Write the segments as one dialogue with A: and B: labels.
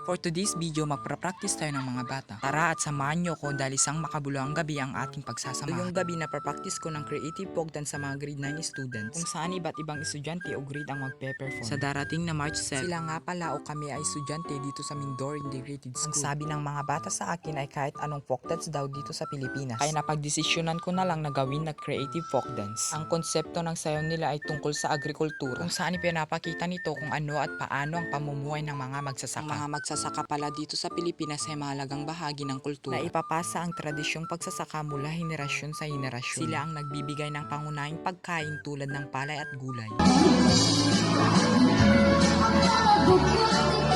A: For today's video, magpra-practice tayo ng mga bata. Tara at samahan nyo ko dahil isang makabuluhang gabi ang ating pagsasamahan. Ito yung gabi na pra-practice ko ng creative folk dance sa mga grade 9 students, kung saan iba't ibang estudyante o grade ang magpe-perform. Sa darating na March 7, sila nga pala o kami ay estudyante dito sa Mindoro Integrated School. Ang sabi ng mga bata sa akin ay kahit anong folk dance daw dito sa Pilipinas. Kaya napagdesisyonan ko na lang na gawin na creative folk dance. Ang konsepto ng sayaw nila ay tungkol sa agrikultura, kung saan ipinapakita nito kung ano at paano ang pamumuhay ng mga magsasaka. Ang mga magsasaka pala dito sa Pilipinas ay mahalagang bahagi ng kultura na ipapasa ang tradisyong pagsasaka mula henerasyon sa henerasyon. Sila ang nagbibigay ng pangunahing pagkain tulad ng palay at gulay.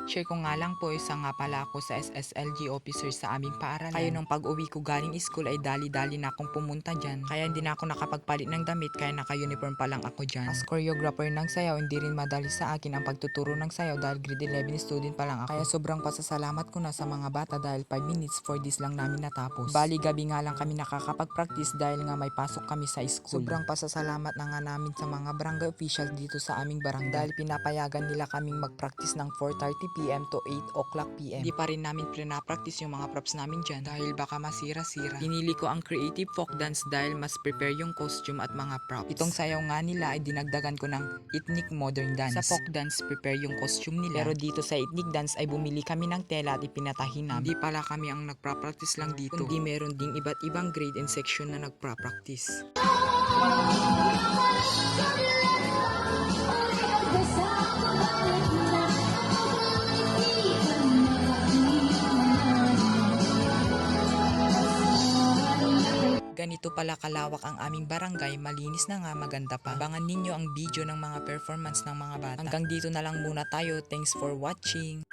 A: Share ko nga lang po, isa nga pala ako sa SSLG officer sa aming paaralan. Kaya nung pag-uwi ko galing school ay dali-dali na akong pumunta dyan. Kaya hindi na ako nakapagpalit ng damit, kaya naka-uniform pa lang ako dyan. As choreographer ng sayaw, hindi rin madali sa akin ang pagtuturo ng sayaw dahil grade 11 student pa lang ako. Kaya sobrang pasasalamat ko na sa mga bata dahil 5 minutes for this lang namin natapos. Bali gabi nga lang kami nakakapag-practice dahil nga may pasok kami sa school. Sobrang pasasalamat na nga namin sa mga barangay officials dito sa aming barangay dahil pinapayagan nila kaming mag-practice ng 4:30 PM to 8 o'clock PM. Hindi pa rin namin practice yung mga props namin dyan dahil baka masira-sira. Pinili ko ang creative folk dance dahil mas prepare yung costume at mga props. Itong sayaw nga nila ay dinagdagan ko ng ethnic modern dance. Sa folk dance, prepare yung costume nila. Pero dito sa ethnic dance ay bumili kami ng tela at ipinatahin namin. Hindi pala kami ang nagpa-practice lang dito, kundi meron ding iba't ibang grade and section na nagpa-practice. Ganito pala kalawak ang aming barangay, malinis na nga, maganda pa. Abangan ninyo ang video ng mga performance ng mga bata. Hanggang dito na lang muna tayo. Thanks for watching.